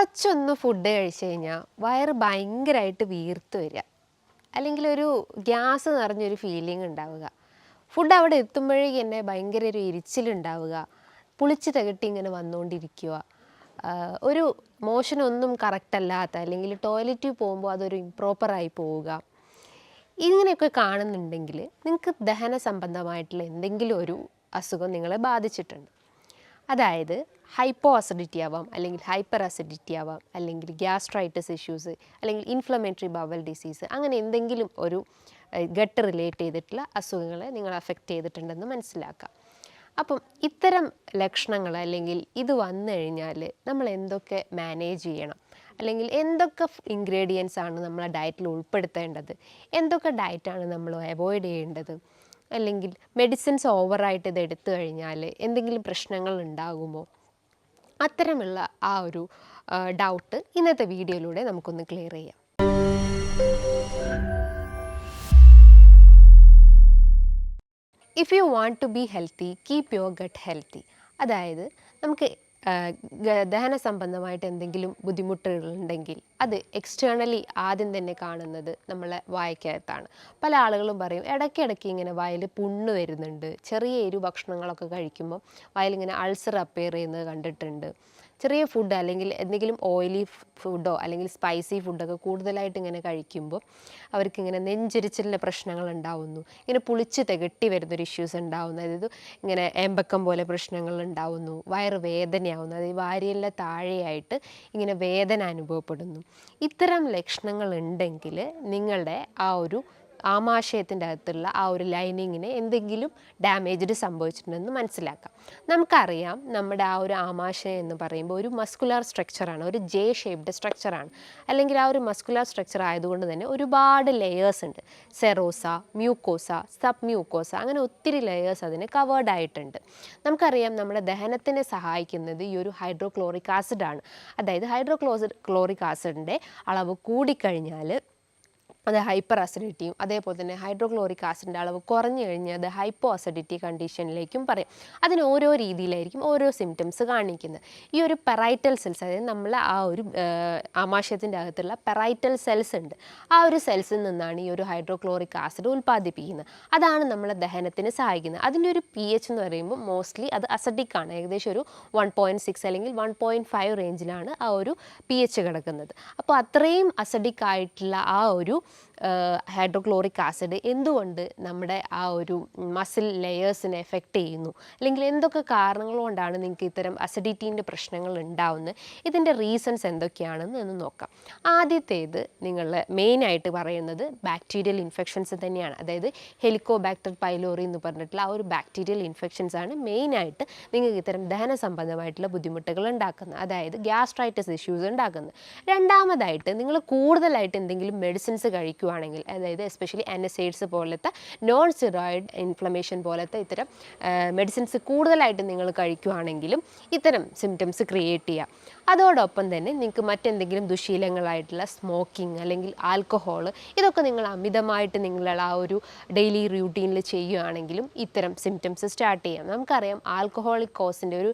കുറച്ചൊന്ന് ഫുഡ് കഴിച്ച് കഴിഞ്ഞാൽ വയറ് ഭയങ്കരമായിട്ട് വീർത്ത് വരിക, അല്ലെങ്കിൽ ഒരു ഗ്യാസ് നിറഞ്ഞൊരു ഫീലിംഗ് ഉണ്ടാവുക. ഫുഡ് അവിടെ എത്തുമ്പോഴേക്ക് തന്നെ ഭയങ്കര ഒരു എരിച്ചിലുണ്ടാവുക, പുളിച്ച് തികട്ടി ഇങ്ങനെ വന്നുകൊണ്ടിരിക്കുക, ഒരു മോഷനൊന്നും കറക്റ്റ് അല്ലാത്ത, അല്ലെങ്കിൽ ടോയ്ലറ്റിൽ പോകുമ്പോൾ അതൊരു ഇംപ്രോപ്പറായി പോവുക. ഇങ്ങനെയൊക്കെ കാണുന്നുണ്ടെങ്കിൽ നിങ്ങൾക്ക് ദഹന സംബന്ധമായിട്ടുള്ള എന്തെങ്കിലും ഒരു അസുഖം നിങ്ങളെ ബാധിച്ചിട്ടുണ്ട്. അതായത് ഹൈപ്പോ അസിഡിറ്റി ആവാം, അല്ലെങ്കിൽ ഹൈപ്പർ അസിഡിറ്റി ആവാം, അല്ലെങ്കിൽ ഗ്യാസ്ട്രൈറ്റിസ് ഇഷ്യൂസ്, അല്ലെങ്കിൽ ഇൻഫ്ലമേറ്ററി ബവൽ ഡിസീസ്, അങ്ങനെ എന്തെങ്കിലും ഒരു ഗട്ട് റിലേറ്റ് ചെയ്തിട്ടുള്ള അസുഖങ്ങളെ നിങ്ങൾ അഫക്റ്റ് ചെയ്തിട്ടുണ്ടെന്ന് മനസ്സിലാക്കാം. അപ്പം ഇത്തരം ലക്ഷണങ്ങൾ അല്ലെങ്കിൽ ഇത് വന്നു കഴിഞ്ഞാൽ നമ്മൾ എന്തൊക്കെ മാനേജ് ചെയ്യണം, അല്ലെങ്കിൽ എന്തൊക്കെ ഇൻഗ്രീഡിയൻസ് ആണ് നമ്മളെ ഡയറ്റിൽ ഉൾപ്പെടുത്തേണ്ടത്, എന്തൊക്കെ ഡയറ്റാണ് നമ്മൾ അവോയ്ഡ് ചെയ്യേണ്ടത്, അല്ലെങ്കിൽ മെഡിസിൻസ് ഓവറായിട്ട് ഇത് എടുത്തു കഴിഞ്ഞാൽ എന്തെങ്കിലും പ്രശ്നങ്ങൾ ഉണ്ടാകുമോ, അത്തരമുള്ള ആ ഒരു ഡൗട്ട് ഇന്നത്തെ വീഡിയോയിലൂടെ നമുക്കൊന്ന് ക്ലിയർ ചെയ്യാം. If you want to be healthy, keep your gut healthy. അതായത് നമുക്ക് ദഹന സംബന്ധമായിട്ട് എന്തെങ്കിലും ബുദ്ധിമുട്ടുകളുണ്ടെങ്കിൽ അത് എക്സ്റ്റേണലി ആദ്യം തന്നെ കാണുന്നത് നമ്മളെ വായ്ക്കകത്താണ്. പല ആളുകളും പറയും ഇടയ്ക്കിടയ്ക്ക് ഇങ്ങനെ വായിൽ പുണ്ണ് വരുന്നുണ്ട്, ചെറിയ എരിവ് ഭക്ഷണങ്ങളൊക്കെ കഴിക്കുമ്പോൾ വായിലിങ്ങനെ അൾസർ അപ്പിയർ ചെയ്യുന്നത് കണ്ടിട്ടുണ്ട്. ചെറിയ ഫുഡ് അല്ലെങ്കിൽ എന്തെങ്കിലും ഓയിലി ഫുഡോ അല്ലെങ്കിൽ സ്പൈസി ഫുഡൊക്കെ കൂടുതലായിട്ട് ഇങ്ങനെ കഴിക്കുമ്പോൾ അവർക്കിങ്ങനെ നെഞ്ചരിച്ചിലിൻ്റെ പ്രശ്നങ്ങൾ ഉണ്ടാവുന്നു, ഇങ്ങനെ പുളിച്ച് തികട്ടി വരുന്നൊരു ഇഷ്യൂസ് ഉണ്ടാവുന്നു, അതായത് ഇങ്ങനെ ഏമ്പക്കം പോലെ പ്രശ്നങ്ങൾ ഉണ്ടാവുന്നു, വയറ് വേദനയാവുന്നു, അതായത് വാരിയെല്ലാം താഴെയായിട്ട് ഇങ്ങനെ വേദന അനുഭവപ്പെടുന്നു. ഇത്തരം ലക്ഷണങ്ങൾ ഉണ്ടെങ്കിൽ നിങ്ങളുടെ ആ ഒരു ആമാശയത്തിൻ്റെ അകത്തുള്ള ആ ഒരു ലൈനിങ്ങിന് എന്തെങ്കിലും ഡാമേജ്ഡ് സംഭവിച്ചിട്ടുണ്ടെന്ന് മനസ്സിലാക്കാം. നമുക്കറിയാം നമ്മുടെ ആ ഒരു ആമാശയം എന്ന് പറയുമ്പോൾ ഒരു മസ്കുലാർ സ്ട്രക്ചറാണ്, ഒരു ജെ ഷേപ്ഡ് സ്ട്രക്ചറാണ്. അല്ലെങ്കിൽ ആ ഒരു മസ്കുലാർ സ്ട്രക്ചർ ആയതുകൊണ്ട് തന്നെ ഒരുപാട് ലെയേഴ്സ് ഉണ്ട്. സെറോസ, മ്യൂക്കോസ, സബ് മ്യൂക്കോസ, അങ്ങനെ ഒത്തിരി ലെയേഴ്സ് അതിന് കവേർഡ് ആയിട്ടുണ്ട്. നമുക്കറിയാം നമ്മുടെ ദഹനത്തിനെ സഹായിക്കുന്നത് ഈ ഒരു ഹൈഡ്രോക്ലോറിക് ആസിഡാണ്. അതായത് ഹൈഡ്രോക്ലോറിക് ആസിഡിൻ്റെ അളവ് കൂടിക്കഴിഞ്ഞാൽ അത് ഹൈപ്പർ അസിഡിറ്റിയും, അതേപോലെ തന്നെ ഹൈഡ്രോക്ലോറിക് ആസിഡിൻ്റെ അളവ് കുറഞ്ഞു കഴിഞ്ഞാൽ അത് ഹൈപ്പോ അസിഡിറ്റി കണ്ടീഷനിലേക്കും പറയും. അതിന് ഓരോ രീതിയിലായിരിക്കും ഓരോ സിംറ്റംസ് കാണിക്കുന്നത്. ഈ ഒരു പെറൈറ്റൽ സെൽസ്, അതായത് നമ്മൾ ആ ഒരു ആമാശയത്തിൻ്റെ അകത്തുള്ള പെറൈറ്റൽ സെൽസ് ഉണ്ട്, ആ ഒരു സെൽസിൽ നിന്നാണ് ഈ ഒരു ഹൈഡ്രോക്ലോറിക് ആസിഡ് ഉൽപ്പാദിപ്പിക്കുന്നത്. അതാണ് നമ്മളെ ദഹനത്തിന് സഹായിക്കുന്നത്. അതിൻ്റെ ഒരു pH എന്ന് പറയുമ്പോൾ മോസ്റ്റ്ലി അത് അസിഡിക് ആണ്, ഏകദേശം ഒരു 1.6 അല്ലെങ്കിൽ 1.5 റേഞ്ചിലാണ് ആ ഒരു pH കിടക്കുന്നത്. അപ്പോൾ അത്രയും അസിഡിക് ആയിട്ടുള്ള ആ ഒരു ഹൈഡ്രോക്ലോറിക് ആസിഡ് എന്തുകൊണ്ട് നമ്മുടെ ആ ഒരു മസിൽ ലെയേഴ്സിനെ എഫക്റ്റ് ചെയ്യുന്നു, അല്ലെങ്കിൽ എന്തൊക്കെ കാരണങ്ങൾ കൊണ്ടാണ് നിങ്ങൾക്ക് ഇത്തരം അസിഡിറ്റീൻ്റെ പ്രശ്നങ്ങൾ ഉണ്ടാവുന്നത്, ഇതിൻ്റെ റീസൺസ് എന്തൊക്കെയാണെന്ന് ഒന്ന് നോക്കാം. ആദ്യത്തേത് നിങ്ങൾ മെയിനായിട്ട് പറയുന്നത് ബാക്ടീരിയൽ ഇൻഫെക്ഷൻസ് തന്നെയാണ്. അതായത് ഹെലിക്കോബാക്ടർ പൈലോറി എന്ന് പറഞ്ഞിട്ടുള്ള ആ ഒരു ബാക്ടീരിയൽ ഇൻഫെക്ഷൻസ് ആണ് മെയിനായിട്ട് നിങ്ങൾക്ക് ഇത്തരം ദഹന സംബന്ധമായിട്ടുള്ള ബുദ്ധിമുട്ടുകൾ ഉണ്ടാക്കുന്നത്, അതായത് ഗ്യാസ്ട്രൈറ്റിസ് ഇഷ്യൂസ് ഉണ്ടാക്കുന്നത്. രണ്ടാമതായിട്ട് നിങ്ങൾ കൂടുതലായിട്ട് എന്തെങ്കിലും മെഡിസിൻസ് കഴിക്കുകയാണെങ്കിൽ, അതായത് എസ്പെഷ്യലി NSAIDs പോലത്തെ നോൺ സ്റ്റിറോയിഡ് ഇൻഫ്ലമേഷൻ പോലത്തെ ഇത്തരം മെഡിസിൻസ് കൂടുതലായിട്ട് നിങ്ങൾ കഴിക്കുകയാണെങ്കിലും ഇത്തരം സിംറ്റംസ് ക്രിയേറ്റ് ചെയ്യാം. അതോടൊപ്പം തന്നെ നിങ്ങൾക്ക് മറ്റെന്തെങ്കിലും ദുശീലങ്ങളായിട്ടുള്ള സ്മോക്കിംഗ് അല്ലെങ്കിൽ ആൽക്കഹോൾ, ഇതൊക്കെ നിങ്ങൾ അമിതമായിട്ട് നിങ്ങളുടെ ആ ഒരു ഡെയിലി റൂട്ടീനിൽ ചെയ്യുകയാണെങ്കിലും ഇത്തരം സിംറ്റംസ് സ്റ്റാർട്ട് ചെയ്യാം. നമുക്കറിയാം ആൽക്കഹോളിക് കോസിൻ്റെ ഒരു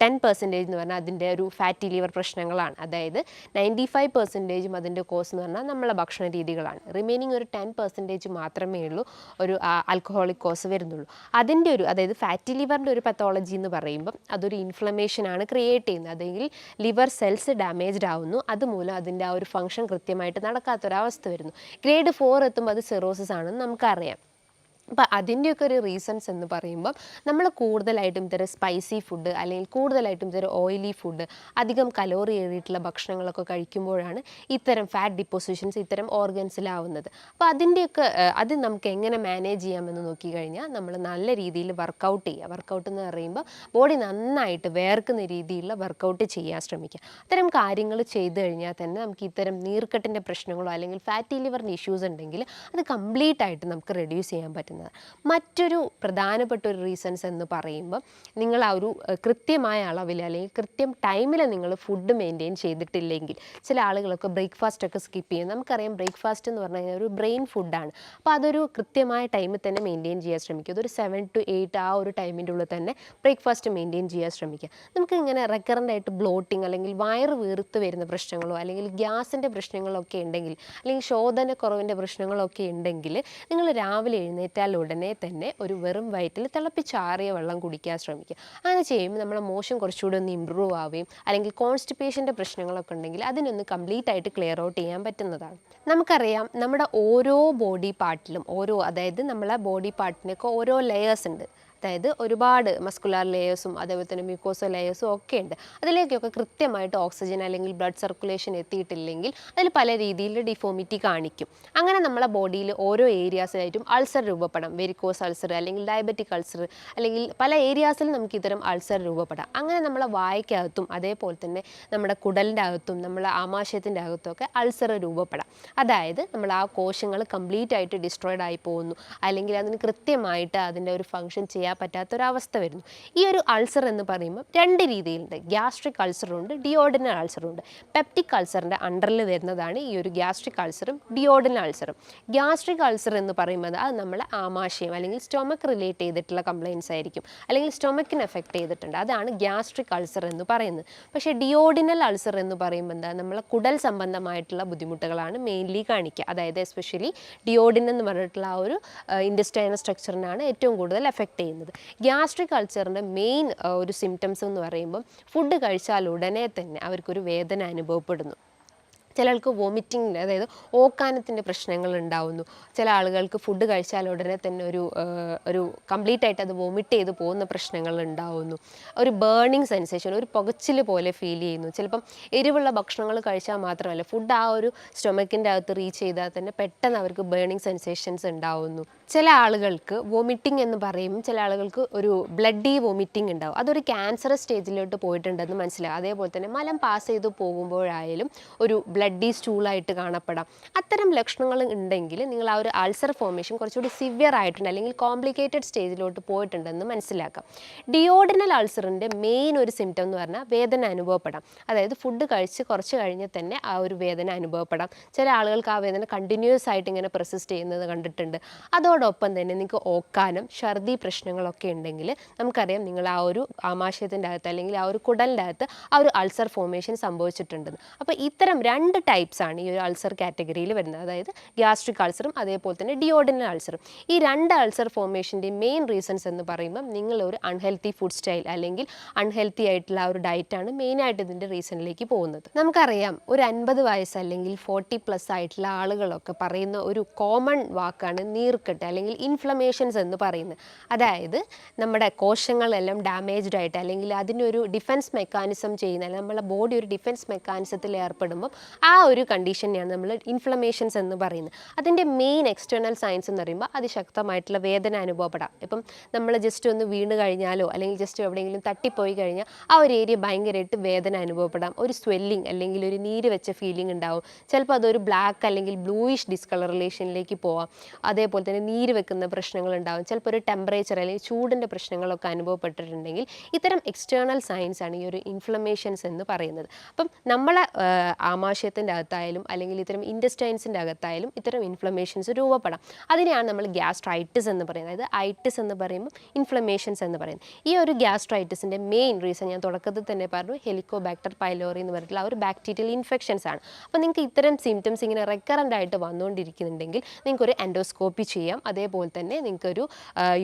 10% എന്ന് പറഞ്ഞാൽ അതിൻ്റെ ഒരു ഫാറ്റി ലിവർ പ്രശ്നങ്ങളാണ്. അതായത് 95% അതിൻ്റെ കോസ് എന്ന് പറഞ്ഞാൽ നമ്മളെ ഭക്ഷണ രീതികളാണ്. റിമൈനിങ് ഒരു 10% മാത്രമേ ഉള്ളൂ ഒരു ആൽക്കഹോളിക് കോസ് വരുന്നുള്ളൂ. അതിൻ്റെ ഒരു, അതായത് ഫാറ്റി ലിവറിൻ്റെ ഒരു പത്തോളജി എന്ന് പറയുമ്പം അതൊരു ഇൻഫ്ലമേഷനാണ് ക്രിയേറ്റ് ചെയ്യുന്നത്, അല്ലെങ്കിൽ ലിവർ സെൽസ് ഡാമേജ്ഡ് ആവുന്നു, അതുമൂലം അതിൻ്റെ ആ ഒരു ഫംഗ്ഷൻ കൃത്യമായിട്ട് നടക്കാത്തൊരവസ്ഥ വരുന്നു. ഗ്രേഡ് 4 എത്തുമ്പോൾ അത് സിറോസിസ് ആണെന്ന് നമുക്കറിയാം. അപ്പോൾ അതിൻ്റെയൊക്കെ ഒരു റീസൺസ് എന്ന് പറയുമ്പം നമ്മൾ കൂടുതലായിട്ടും ഇത്തരം സ്പൈസി ഫുഡ്, അല്ലെങ്കിൽ കൂടുതലായിട്ടും ഇത്തരം ഓയിലി ഫുഡ്, അധികം കലോറി ഏറിയിട്ടുള്ള ഭക്ഷണങ്ങളൊക്കെ കഴിക്കുമ്പോഴാണ് ഇത്തരം ഫാറ്റ് ഡിപ്പോസിഷൻസ് ഇത്തരം ഓർഗൻസിലാവുന്നത്. അപ്പോൾ അതിൻ്റെയൊക്കെ അത് നമുക്ക് എങ്ങനെ മാനേജ് ചെയ്യാമെന്ന് നോക്കിക്കഴിഞ്ഞാൽ നമ്മൾ നല്ല രീതിയിൽ വർക്കൗട്ട് ചെയ്യുക. വർക്കൗട്ട് എന്ന് പറയുമ്പോൾ ബോഡി നന്നായിട്ട് വേർക്കുന്ന രീതിയിലുള്ള വർക്കൗട്ട് ചെയ്യാൻ ശ്രമിക്കുക. അത്തരം കാര്യങ്ങൾ ചെയ്തു കഴിഞ്ഞാൽ തന്നെ നമുക്ക് ഇത്തരം നീർക്കെട്ടിൻ്റെ പ്രശ്നങ്ങളോ അല്ലെങ്കിൽ ഫാറ്റി ലിവറിൻ്റെ ഇഷ്യൂസ് ഉണ്ടെങ്കിൽ അത് കംപ്ലീറ്റ് ആയിട്ട് നമുക്ക് റെഡ്യൂസ് ചെയ്യാൻ പറ്റും. വരുന്നത്. മറ്റൊരു പ്രധാനപ്പെട്ട ഒരു റീസൺസ് എന്ന് പറയുമ്പോൾ നിങ്ങൾ ആ ഒരു കൃത്യമായ അളവിൽ അല്ലെങ്കിൽ കൃത്യം ടൈമിൽ നിങ്ങൾ ഫുഡ് മെയിൻറ്റെയിൻ ചെയ്തിട്ടില്ലെങ്കിൽ, ചില ആളുകളൊക്കെ ബ്രേക്ക്ഫാസ്റ്റൊക്കെ സ്കിപ്പ് ചെയ്യും. നമുക്കറിയാം ബ്രേക്ക്ഫാസ്റ്റ് എന്ന് പറഞ്ഞു കഴിഞ്ഞാൽ ഒരു ബ്രെയിൻ ഫുഡാണ്. അപ്പോൾ അതൊരു കൃത്യമായ ടൈമിൽ തന്നെ മെയിൻറ്റെയിൻ ചെയ്യാൻ ശ്രമിക്കുക. അതൊരു 7 to 8 ആ ഒരു ടൈമിൻ്റെ ഉള്ളിൽ തന്നെ ബ്രേക്ക്ഫാസ്റ്റ് മെയിൻറ്റെയിൻ ചെയ്യാൻ ശ്രമിക്കുക. നമുക്ക് ഇങ്ങനെ റെക്കറൻ്റായിട്ട് ബ്ലോട്ടിങ് അല്ലെങ്കിൽ വയറ് വീർത്ത് വരുന്ന പ്രശ്നങ്ങളോ അല്ലെങ്കിൽ ഗ്യാസിൻ്റെ പ്രശ്നങ്ങളൊക്കെ ഉണ്ടെങ്കിൽ, അല്ലെങ്കിൽ ശോധനക്കുറവിൻ്റെ പ്രശ്നങ്ങളൊക്കെ ഉണ്ടെങ്കിൽ, നിങ്ങൾ രാവിലെ എഴുന്നേറ്റാൽ ഉടനെ തന്നെ ഒരു വെറും വയറ്റിൽ തിളപ്പിച്ചാറിയ വെള്ളം കുടിക്കാൻ ശ്രമിക്കുക. അങ്ങനെ ചെയ്യുമ്പോൾ നമ്മുടെ മോഷൻ കുറച്ചുകൂടി ഒന്ന് ഇമ്പ്രൂവ് ആവുകയും, അല്ലെങ്കിൽ കോൺസ്റ്റിപ്പേഷൻ്റെ പ്രശ്നങ്ങളൊക്കെ ഉണ്ടെങ്കിൽ അതിനൊന്ന് കംപ്ലീറ്റ് ആയിട്ട് ക്ലിയർ ഔട്ട് ചെയ്യാൻ പറ്റുന്നതാണ്. നമുക്കറിയാം നമ്മുടെ ഓരോ ബോഡി പാർട്ടിലും അതായത് നമ്മളെ ബോഡി പാർട്ടിനൊക്കെ ഓരോ ലെയേഴ്സ് ഉണ്ട്. അതായത് ഒരുപാട് മസ്കുലാർ ലെയേഴ്സും അതേപോലെ തന്നെ മ്യൂക്കോസൽ ലെയേഴ്സും ഒക്കെ ഉണ്ട്. അതിലേക്കൊക്കെ കൃത്യമായിട്ട് ഓക്സിജൻ അല്ലെങ്കിൽ ബ്ലഡ് സർക്കുലേഷൻ എത്തിയിട്ടില്ലെങ്കിൽ അതിൽ പല രീതിയിൽ ഡിഫോമിറ്റി കാണിക്കും. അങ്ങനെ നമ്മളെ ബോഡിയിൽ ഓരോ ഏരിയാസിലായിട്ടും അൾസർ രൂപപ്പെടാം. വെരിക്കോസ് അൾസർ അല്ലെങ്കിൽ ഡയബറ്റിക് അൾസർ, അല്ലെങ്കിൽ പല ഏരിയാസിലും നമുക്ക് ഇത്തരം അൾസർ രൂപപ്പെടാം. അങ്ങനെ നമ്മളെ വായ്ക്കകത്തും അതേപോലെ തന്നെ നമ്മുടെ കുടലിൻ്റെ അകത്തും നമ്മളെ ആമാശയത്തിൻ്റെ അകത്തും ഒക്കെ അൾസർ രൂപപ്പെടാം. അതായത് നമ്മൾ ആ കോശങ്ങൾ കംപ്ലീറ്റ് ആയിട്ട് ഡിസ്ട്രോയിഡ് ആയി പോകുന്നു, അല്ലെങ്കിൽ അതിന് കൃത്യമായിട്ട് അതിൻ്റെ ഒരു ഫംഗ്ഷൻ ചെയ്യാൻ പറ്റാത്തൊരവസ്ഥ വരുന്നു. ഈ ഒരു അൾസർ എന്ന് പറയുമ്പോൾ 2 രീതിയിലുണ്ട്. ഗ്യാസ്ട്രിക് അൾസറുണ്ട്, ഡിയോഡിനൽ അൾസറുണ്ട്. പെപ്റ്റിക് അൾസറിൻ്റെ അണ്ടറിൽ വരുന്നതാണ് ഈ ഒരു ഗ്യാസ്ട്രിക് അൾസറും ഡിയോഡിനൽ അൾസറും. ഗ്യാസ്ട്രിക് അൾസർ എന്ന് പറയുമ്പോൾ അത് നമ്മളെ ആമാശയം അല്ലെങ്കിൽ സ്റ്റൊമക്ക് റിലേറ്റ് ചെയ്തിട്ടുള്ള കംപ്ലയിൻസ് ആയിരിക്കും, അല്ലെങ്കിൽ സ്റ്റൊമക്കിന് എഫക്റ്റ് ചെയ്തിട്ടുണ്ട്. അതാണ് ഗ്യാസ്ട്രിക് അൾസർ എന്ന് പറയുന്നത്. പക്ഷേ ഡിയോഡിനൽ അൾസർ എന്ന് പറയുമ്പോൾ എന്താ, നമ്മളെ കുടൽ സംബന്ധമായിട്ടുള്ള ബുദ്ധിമുട്ടുകളാണ് മെയിൻലി കാണിക്കുക. അതായത് എസ്പെഷ്യലി ഡിയോഡിൻ എന്ന് പറഞ്ഞിട്ടുള്ള ആ ഒരു ഇൻറ്റസ്റ്റൈനൽ സ്ട്രക്ചറിനാണ് ഏറ്റവും കൂടുതൽ എഫക്റ്റ് ചെയ്യുന്നത്. ഗ്യാസ്ട്രിക് അൾസറിൻ്റെ മെയിൻ ഒരു സിംറ്റംസ് എന്ന് പറയുമ്പം ഫുഡ് കഴിച്ചാൽ ഉടനെ തന്നെ അവർക്കൊരു വേദന അനുഭവപ്പെടുന്നു. ചില ആൾക്ക് വോമിറ്റിംഗ്, അതായത് ഓക്കാനത്തിൻ്റെ പ്രശ്നങ്ങൾ ഉണ്ടാവുന്നു. ചില ആളുകൾക്ക് ഫുഡ് കഴിച്ചാൽ ഉടനെ തന്നെ ഒരു കംപ്ലീറ്റ് ആയിട്ട് അത് വോമിറ്റ് ചെയ്ത് പോകുന്ന പ്രശ്നങ്ങൾ ഉണ്ടാവുന്നു. ഒരു ബേണിംഗ് സെൻസേഷൻ, ഒരു പുകച്ചിൽ പോലെ ഫീൽ ചെയ്യുന്നു. ചിലപ്പം എരിവുള്ള ഭക്ഷണങ്ങൾ കഴിച്ചാൽ മാത്രമല്ല, ഫുഡ് ആ ഒരു സ്റ്റൊമക്കിൻ്റെ അകത്ത് റീച്ച് ചെയ്താൽ തന്നെ പെട്ടെന്ന് അവർക്ക് ബേണിംഗ് സെൻസേഷൻസ് ഉണ്ടാവുന്നു. ചില ആളുകൾക്ക് വോമിറ്റിംഗ് എന്ന് പറയും, ചില ആളുകൾക്ക് ഒരു ബ്ലഡി വോമിറ്റിംഗ് ഉണ്ടാവും. അതൊരു ക്യാൻസറസ് സ്റ്റേജിലോട്ട് പോയിട്ടുണ്ടെന്ന് മനസ്സിലാവും. അതേപോലെ തന്നെ മലം പാസ് ചെയ്ത് പോകുമ്പോഴായാലും ഒരു ബ്ലഡി സ്റ്റൂളായിട്ട് കാണപ്പെടാം. അത്തരം ലക്ഷണങ്ങൾ ഉണ്ടെങ്കിൽ നിങ്ങൾ ആ ഒരു അൾസർ ഫോർമേഷൻ കുറച്ചുകൂടി സിവിയർ ആയിട്ടുണ്ട്, അല്ലെങ്കിൽ കോംപ്ലിക്കേറ്റഡ് സ്റ്റേജിലോട്ട് പോയിട്ടുണ്ടെന്ന് മനസ്സിലാക്കാം. ഡിയോഡിനൽ അൾസറിൻ്റെ മെയിൻ ഒരു സിംറ്റം എന്ന് പറഞ്ഞാൽ വേദന അനുഭവപ്പെടാം. അതായത് ഫുഡ് കഴിച്ച് കുറച്ച് കഴിഞ്ഞ് തന്നെ ആ ഒരു വേദന അനുഭവപ്പെടാം. ചില ആളുകൾക്ക് ആ വേദന കണ്ടിന്യൂസ് ആയിട്ട് ഇങ്ങനെ പെർസിസ്റ്റ് ചെയ്യുന്നത് കണ്ടിട്ടുണ്ട്. അതോടൊപ്പം തന്നെ നിങ്ങൾക്ക് ഓക്കാനം, ഛർദി പ്രശ്നങ്ങളൊക്കെ ഉണ്ടെങ്കിൽ നമുക്കറിയാം നിങ്ങൾ ആ ഒരു ആമാശയത്തിൻ്റെ അകത്ത് അല്ലെങ്കിൽ ആ ഒരു കുടലിൻ്റെ അകത്ത് ആ ഒരു അൾസർ ഫോർമേഷൻ സംഭവിച്ചിട്ടുണ്ടെന്ന്. അപ്പോൾ ഇത്തരം 2 ടൈപ്സ് ആണ് ഈ ഒരു അൾസർ കാറ്റഗറിയിൽ വരുന്നത്. അതായത് ഗ്യാസ്ട്രിക് അൾസറും അതേപോലെ തന്നെ ഡിയോഡിനൽ അൾസറും. ഈ 2 അൾസർ ഫോർമേഷൻ്റെ മെയിൻ റീസൺസ് എന്ന് പറയുമ്പം നിങ്ങളൊരു അൺഹെൽത്തി ഫുഡ് സ്റ്റൈൽ അല്ലെങ്കിൽ അൺഹെൽത്തി ആയിട്ടുള്ള ആ ഒരു ഡയറ്റാണ് മെയിനായിട്ട് ഇതിൻ്റെ റീസണിലേക്ക് പോകുന്നത്. നമുക്കറിയാം ഒരു 50 വയസ്സ് അല്ലെങ്കിൽ 40+ ആയിട്ടുള്ള ആളുകളൊക്കെ പറയുന്ന ഒരു കോമൺ വാക്കാണ് നീർക്കെട്ട് അല്ലെങ്കിൽ ഇൻഫ്ലമേഷൻസ് എന്ന് പറയുന്നത്. അതായത് നമ്മുടെ കോശങ്ങളെല്ലാം ഡാമേജ്ഡ് ആയിട്ട്, അല്ലെങ്കിൽ അതിനൊരു ഡിഫൻസ് മെക്കാനിസം ചെയ്യുന്ന, അല്ലെങ്കിൽ നമ്മളെ ബോഡി ഒരു ഡിഫൻസ് മെക്കാനിസത്തിൽ ഏർപ്പെടുമ്പം ആ ഒരു കണ്ടീഷനെയാണ് നമ്മൾ ഇൻഫ്ലമേഷൻസ് എന്ന് പറയുന്നത്. അതിൻ്റെ മെയിൻ എക്സ്റ്റേണൽ സയൻസ് എന്ന് പറയുമ്പോൾ അതിശക്തമായിട്ടുള്ള വേദന അനുഭവപ്പെടാം. ഇപ്പം നമ്മൾ ജസ്റ്റ് ഒന്ന് വീണ് കഴിഞ്ഞാലോ അല്ലെങ്കിൽ ജസ്റ്റ് എവിടെയെങ്കിലും തട്ടിപ്പോയി കഴിഞ്ഞാൽ ആ ഒരു ഏരിയ ഭയങ്കരമായിട്ട് വേദന അനുഭവപ്പെടാം. ഒരു സ്വെല്ലിങ് അല്ലെങ്കിൽ ഒരു നീര് വെച്ച ഫീലിംഗ് ഉണ്ടാവും. ചിലപ്പോൾ അതൊരു ബ്ലാക്ക് അല്ലെങ്കിൽ ബ്ലൂയിഷ് ഡിസ്കളറേഷനിലേക്ക് പോവാം. അതേപോലെ തന്നെ നീര് വെക്കുന്ന പ്രശ്നങ്ങളുണ്ടാവും. ചിലപ്പോൾ ഒരു ടെമ്പറേച്ചർ അല്ലെങ്കിൽ ചൂടിൻ്റെ പ്രശ്നങ്ങളൊക്കെ അനുഭവപ്പെട്ടിട്ടുണ്ടെങ്കിൽ ഇത്തരം എക്സ്റ്റേണൽ സയൻസ് ആണ് ഈ ഒരു ഇൻഫ്ലമേഷൻസ് എന്ന് പറയുന്നത്. അപ്പം നമ്മളെ ആമാശയത്തിൻ്റെ അകത്തായാലും അല്ലെങ്കിൽ ഇത്തരം ഇൻറ്റസ്റ്റൈൻസിൻ്റെ അകത്തായാലും ഇത്തരം ഇൻഫ്ലമേഷൻസ് രൂപപ്പെടാം. അതിനെയാണ് നമ്മൾ ഗ്യാസ്ട്രൈറ്റിസ് എന്ന് പറയുന്നത്. അതായത് ഐറ്റിസ് എന്ന് പറയുമ്പോൾ ഇൻഫ്ലമേഷൻസ് എന്ന് പറയുന്നത്. ഈ ഒരു ഗ്യാസ്ട്രൈറ്റിസിൻ്റെ മെയിൻ റീസൺ ഞാൻ തുടക്കത്തിൽ തന്നെ പറഞ്ഞു, ഹെലിക്കോബാക്ടർ പൈലോറി എന്ന് പറഞ്ഞിട്ടുള്ള ആ ഒരു ബാക്ടീരിയൽ ഇൻഫെക്ഷൻസ് ആണ്. അപ്പോൾ നിങ്ങൾക്ക് ഇത്തരം സിംറ്റംസ് ഇങ്ങനെ റെക്കറൻ്റ് ആയിട്ട് വന്നുകൊണ്ടിരിക്കുന്നുണ്ടെങ്കിൽ നിങ്ങൾക്കൊരു എൻഡോസ്കോപ്പി ചെയ്യാം. അതേപോലെ തന്നെ നിങ്ങൾക്കൊരു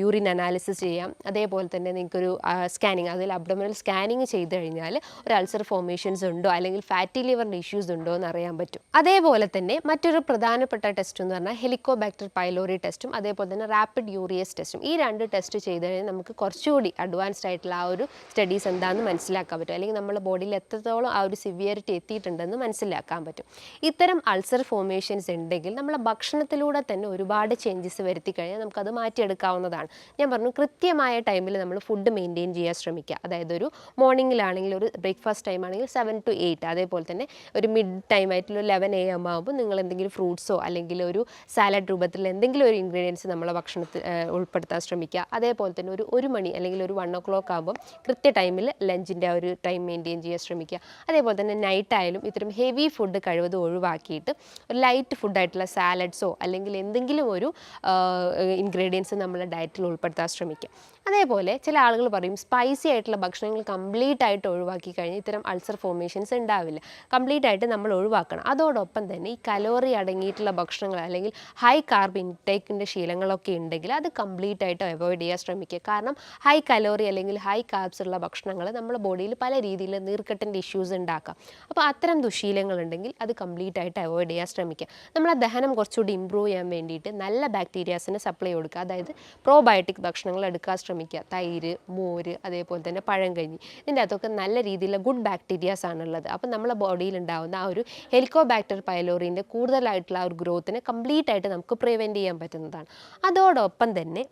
യൂറിൻ അനാലിസിസ് ചെയ്യാം. അതേപോലെ തന്നെ നിങ്ങൾക്കൊരു സ്കാനിങ്, അതിൽ അബ്ഡോമിനൽ സ്കാനിങ് ചെയ്ത് കഴിഞ്ഞാൽ ഒരു അൾസർ ഫോർമേഷൻസ് ഉണ്ടോ അല്ലെങ്കിൽ ഫാറ്റി ലിവറിൻ്റെ ഇഷ്യൂസ് ഉണ്ടോ എന്ന് അറിയാൻ പറ്റും. അതേപോലെ തന്നെ മറ്റൊരു പ്രധാനപ്പെട്ട ടെസ്റ്റ് എന്ന് പറഞ്ഞാൽ ഹെലിക്കോബാക്ടർ പൈലോറി ടെസ്റ്റും അതേപോലെ തന്നെ റാപ്പിഡ് യൂറിയസ് ടെസ്റ്റും. ഈ 2 ടെസ്റ്റ് ചെയ്ത് കഴിഞ്ഞാൽ നമുക്ക് കുറച്ചുകൂടി അഡ്വാൻസ്ഡ് ആയിട്ടുള്ള ആ ഒരു സ്റ്റഡീസ് എന്താണെന്ന് മനസ്സിലാക്കാൻ പറ്റും, അല്ലെങ്കിൽ നമ്മുടെ ബോഡിയിൽ എത്രത്തോളം ആ ഒരു സിവിയറിറ്റി എത്തിയിട്ടുണ്ടെന്ന് മനസ്സിലാക്കാൻ പറ്റും. ഇത്തരം അൾസർ ഫോർമേഷൻസ് ഉണ്ടെങ്കിൽ നമ്മളെ ഭക്ഷണത്തിലൂടെ തന്നെ ഒരുപാട് ചേഞ്ചസ് വരുത്തി കഴിഞ്ഞാൽ നമുക്കത് മാറ്റിയെടുക്കാവുന്നതാണ്. ഞാൻ പറഞ്ഞു കൃത്യമായ ടൈമിൽ നമ്മൾ ഫുഡ് മെയിൻറ്റെയിൻ ചെയ്യാൻ ശ്രമിക്കുക. അതായത് ഒരു മോർണിംഗിലാണെങ്കിൽ ഒരു ബ്രേക്ക്ഫാസ്റ്റ് ടൈം ആണെങ്കിൽ 7 to 8, അതേപോലെ തന്നെ ഒരു മിഡ് ഫുഡ് ടൈം ആയിട്ടുള്ള 11 AM ആകുമ്പോൾ നിങ്ങൾ എന്തെങ്കിലും ഫ്രൂട്ട്സോ അല്ലെങ്കിൽ ഒരു സാലഡ് രൂപത്തിൽ എന്തെങ്കിലും ഒരു ഇൻഗ്രീഡിയൻസ് നമ്മളെ ഭക്ഷണത്തിൽ ഉൾപ്പെടുത്താൻ ശ്രമിക്കുക. അതേപോലെ തന്നെ ഒരു മണി അല്ലെങ്കിൽ ഒരു 1 o'clock ആകുമ്പോൾ കൃത്യ ടൈമിൽ ലഞ്ചിൻ്റെ ആ ഒരു ടൈം മെയിൻറ്റെയിൻ ചെയ്യാൻ ശ്രമിക്കുക. അതേപോലെ തന്നെ നൈറ്റ് ആയാലും ഇത്തരം ഹെവി ഫുഡ് കഴിവതും ഒഴിവാക്കിയിട്ട് ഒരു ലൈറ്റ് ഫുഡായിട്ടുള്ള സാലഡ്സോ അല്ലെങ്കിൽ എന്തെങ്കിലും ഒരു ഇൻഗ്രീഡിയൻസ് നമ്മളെ ഡയറ്റിൽ ഉൾപ്പെടുത്താൻ ശ്രമിക്കുക. അതേപോലെ ചില ആളുകൾ പറയും സ്പൈസി ആയിട്ടുള്ള ഭക്ഷണങ്ങൾ കംപ്ലീറ്റ് ആയിട്ട് ഒഴിവാക്കി കഴിഞ്ഞാൽ ഇത്തരം അൾസർ ഫോർമേഷൻസ് ഉണ്ടാവില്ല. കംപ്ലീറ്റ് ആയിട്ട് നമ്മൾ ഒഴിവാക്കണം. അതോടൊപ്പം തന്നെ ഈ കലോറി അടങ്ങിയിട്ടുള്ള ഭക്ഷണങ്ങൾ അല്ലെങ്കിൽ ഹൈ കാർബ് ഇൻടേക്കിൻ്റെ ശീലങ്ങളൊക്കെ ഉണ്ടെങ്കിൽ അത് കംപ്ലീറ്റ് ആയിട്ട് അവോയ്ഡ് ചെയ്യാൻ ശ്രമിക്കുക. കാരണം ഹൈ കലോറി അല്ലെങ്കിൽ ഹൈ കാർബ്സ് ഉള്ള ഭക്ഷണങ്ങൾ നമ്മുടെ ബോഡിയിൽ പല രീതിയിൽ നീർക്കെട്ടിൻ്റെ ഇഷ്യൂസ് ഉണ്ടാക്കാം. അപ്പോൾ അത്തരം ദുശീലങ്ങളുണ്ടെങ്കിൽ അത് കംപ്ലീറ്റ് ആയിട്ട് അവോയ്ഡ് ചെയ്യാൻ ശ്രമിക്കുക. നമ്മളെ ദഹനം കുറച്ചുകൂടി ഇമ്പ്രൂവ് ചെയ്യാൻ വേണ്ടിയിട്ട് നല്ല ബാക്ടീരിയാസിന് സപ്ലൈ കൊടുക്കുക. അതായത് പ്രോബയോട്ടിക് ഭക്ഷണങ്ങൾ എടുക്കാൻ ശ്രമിക്കുക. തൈര്, മോര്, അതേപോലെ തന്നെ പഴങ്കഞ്ഞി, ഇതിൻ്റെ അകത്തൊക്കെ നല്ല രീതിയിലുള്ള ഗുഡ് ബാക്ടീരിയാസ് ആണുള്ളത്. അപ്പം നമ്മളെ ബോഡിയിൽ ഉണ്ടാകുന്ന ആ ഒരു ഹെലിക്കോബാക്ടർ പൈലോറിൻ്റെ കൂടുതലായിട്ടുള്ള ആ ഒരു ഗ്രോത്തിനെ കംപ്ലീറ്റ് ആയിട്ട് നമുക്ക് പ്രിവെൻറ്റ് ചെയ്യാൻ പറ്റുന്നതാണ്. അതോടൊപ്പം തന്നെ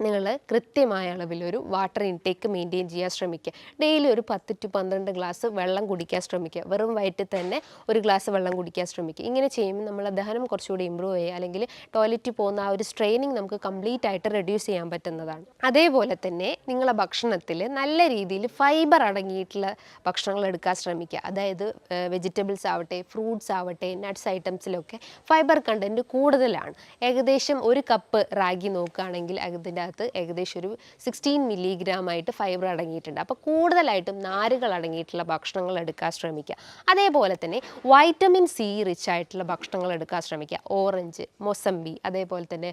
നിങ്ങൾ കൃത്യമായ അളവിലൊരു വാട്ടർ ഇൻടേക്ക് മെയിൻറ്റെയിൻ ചെയ്യാൻ ശ്രമിക്കുക. ഡെയിലി ഒരു 10 to 12 ഗ്ലാസ് വെള്ളം കുടിക്കാൻ ശ്രമിക്കുക. വെറും വയറ്റിൽ തന്നെ ഒരു ഗ്ലാസ് വെള്ളം കുടിക്കാൻ ശ്രമിക്കുക. ഇങ്ങനെ ചെയ്യുമ്പോൾ നമ്മളെ ദഹനം കുറച്ചുകൂടി ഇമ്പ്രൂവ് ചെയ്യുക അല്ലെങ്കിൽ ടോയ്ലറ്റിൽ പോകുന്ന ആ ഒരു സ്ട്രെയിനിങ് നമുക്ക് കംപ്ലീറ്റ് ആയിട്ട് റെഡ്യൂസ് ചെയ്യാൻ പറ്റുന്നതാണ്. അതേപോലെ തന്നെ നിങ്ങളെ ഭക്ഷണത്തിൽ നല്ല രീതിയിൽ ഫൈബർ അടങ്ങിയിട്ടുള്ള ഭക്ഷണങ്ങൾ എടുക്കാൻ ശ്രമിക്കുക. അതായത് വെജിറ്റബിൾസ് ആവട്ടെ, ഫ്രൂട്ട്സ് ആവട്ടെ, നട്ട്സ് ഐറ്റംസിലൊക്കെ ഫൈബർ കണ്ടൻറ്റ് കൂടുതലാണ്. ഏകദേശം ഒരു കപ്പ് റാഗി നോക്കുകയാണെങ്കിൽ അതിൻ്റെ ഏകദേശം ഒരു 16 milligram ആയിട്ട് ഫൈബർ അടങ്ങിയിട്ടുണ്ട്. അപ്പോൾ കൂടുതലായിട്ടും നാരുകൾ അടങ്ങിയിട്ടുള്ള ഭക്ഷണങ്ങൾ എടുക്കാൻ ശ്രമിക്കുക. അതേപോലെ തന്നെ വൈറ്റമിൻ സി റിച്ച് ആയിട്ടുള്ള ഭക്ഷണങ്ങൾ എടുക്കാൻ ശ്രമിക്കുക. ഓറഞ്ച്, മൊസമ്പി, അതേപോലെ തന്നെ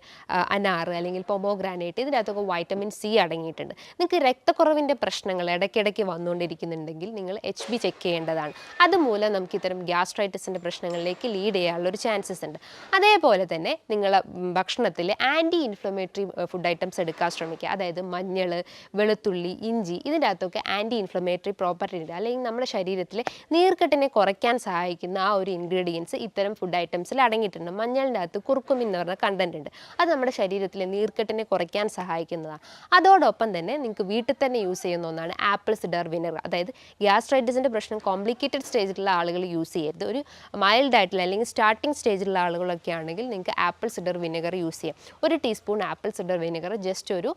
അനാർ അല്ലെങ്കിൽ പൊമോഗ്രാനൈറ്റ്, ഇതിനകത്തൊക്കെ വൈറ്റമിൻ സി അടങ്ങിയിട്ടുണ്ട്. നിങ്ങൾക്ക് രക്തക്കുറവിൻ്റെ പ്രശ്നങ്ങൾ ഇടയ്ക്കിടയ്ക്ക് വന്നുകൊണ്ടിരിക്കുന്നുണ്ടെങ്കിൽ നിങ്ങൾ HB ചെക്ക് ചെയ്യേണ്ടതാണ്. അതുമൂലം നമുക്ക് ഇത്തരം ഗ്യാസ്ട്രൈറ്റിസിൻ്റെ പ്രശ്നങ്ങളിലേക്ക് ലീഡ് ചെയ്യാനുള്ളൊരു ചാൻസസ് ഉണ്ട്. അതേപോലെ തന്നെ നിങ്ങളെ ഭക്ഷണത്തിൽ ആൻറ്റി ഇൻഫ്ലമേറ്ററി ഫുഡ് ഐറ്റംസ് എടുക്കാൻ ശ്രമിക്കുക. അതായത് മഞ്ഞൾ, വെളുത്തുള്ളി, ഇഞ്ചി, ഇതിൻ്റെ അകത്തൊക്കെ ആൻറ്റി ഇൻഫ്ലമേറ്ററി പ്രോപ്പർട്ടി ഉണ്ട്. അല്ലെങ്കിൽ നമ്മുടെ ശരീരത്തിലെ നീർക്കെട്ടിനെ കുറയ്ക്കാൻ സഹായിക്കുന്ന ആ ഒരു ഇൻഗ്രീഡിയൻസ് ഇത്തരം ഫുഡ് ഐറ്റംസിൽ അടങ്ങിയിട്ടുണ്ട്. മഞ്ഞളിൻ്റെ അകത്ത് കുർക്കുമിൻ എന്ന് പറഞ്ഞ കണ്ടൻറ്റ് ഉണ്ട്. അത് നമ്മുടെ ശരീരത്തിലെ നീർക്കെട്ടിനെ കുറയ്ക്കാൻ സഹായിക്കുന്നതാണ്. അതോടൊപ്പം തന്നെ നിങ്ങൾക്ക് വീട്ടിൽ തന്നെ യൂസ് ചെയ്യുന്ന ഒന്നാണ് ആപ്പിൾ സിഡർ വിനെഗർ. അതായത് ഗ്യാസ്ട്രൈറ്റിസിൻ്റെ പ്രശ്നം കോംപ്ലിക്കേറ്റഡ് സ്റ്റേജിലുള്ള ആളുകൾ യൂസ് ചെയ്യരുത്. ഒരു മൈൽഡ് ആയിട്ടുള്ള അല്ലെങ്കിൽ സ്റ്റാർട്ടിംഗ് സ്റ്റേജിലുള്ള ആളുകളൊക്കെ ആണെങ്കിൽ നിങ്ങൾക്ക് ആപ്പിൾ സിഡർ വിനെഗർ യൂസ് ചെയ്യാം. 1 teaspoon apple cider vinegar just ഒരു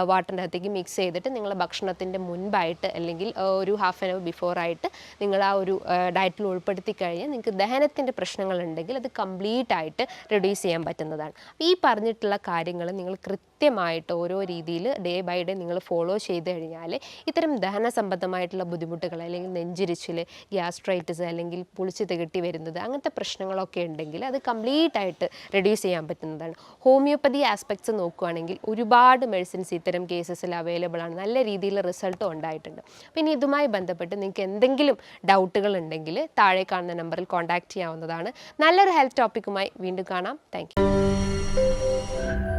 വാട്ടറിൻ്റെ അകത്തേക്ക് മിക്സ് ചെയ്തിട്ട് നിങ്ങൾ ഭക്ഷണത്തിൻ്റെ മുൻപായിട്ട് അല്ലെങ്കിൽ ഒരു ½ an hour ബിഫോറായിട്ട് നിങ്ങൾ ആ ഒരു ഡയറ്റിൽ ഉൾപ്പെടുത്തി കഴിഞ്ഞാൽ നിങ്ങൾക്ക് ദഹനത്തിൻ്റെ പ്രശ്നങ്ങളുണ്ടെങ്കിൽ അത് കംപ്ലീറ്റ് ആയിട്ട് റെഡ്യൂസ് ചെയ്യാൻ പറ്റുന്നതാണ്. ഈ പറഞ്ഞിട്ടുള്ള കാര്യങ്ങൾ നിങ്ങൾ കൃത്യമായിട്ട് ഓരോ രീതിയിൽ ഡേ ബൈ ഡേ നിങ്ങൾ ഫോളോ ചെയ്ത് കഴിഞ്ഞാൽ ഇത്തരം ദഹന സംബന്ധമായിട്ടുള്ള ബുദ്ധിമുട്ടുകൾ അല്ലെങ്കിൽ നെഞ്ചിരിച്ചിൽ, ഗ്യാസ്ട്രൈറ്റിസ് അല്ലെങ്കിൽ പുളിച്ച് തികട്ടി വരുന്നത്, അങ്ങനത്തെ പ്രശ്നങ്ങളൊക്കെ ഉണ്ടെങ്കിൽ അത് കംപ്ലീറ്റ് ആയിട്ട് റെഡ്യൂസ് ചെയ്യാൻ പറ്റുന്നതാണ്. ഹോമിയോപ്പതി ആസ്പെക്ട്സ് നോക്കുകയാണെങ്കിൽ ഒരുപാട് മെഡിസിൻസ് ഇത്തരം കേസസിൽ അവൈലബിൾ ആണ്. നല്ല രീതിയിൽ റിസൾട്ടും ഉണ്ടായിട്ടുണ്ട്. പിന്നെ ഇതുമായി ബന്ധപ്പെട്ട് നിങ്ങൾക്ക് എന്തെങ്കിലും ഡൗട്ടുകൾ ഉണ്ടെങ്കിൽ താഴെ കാണുന്ന നമ്പറിൽ കോൺടാക്റ്റ് ചെയ്യാവുന്നതാണ്. നല്ലൊരു ഹെൽത്ത് ടോപ്പിക്കുമായി വീണ്ടും കാണാം. Thank you.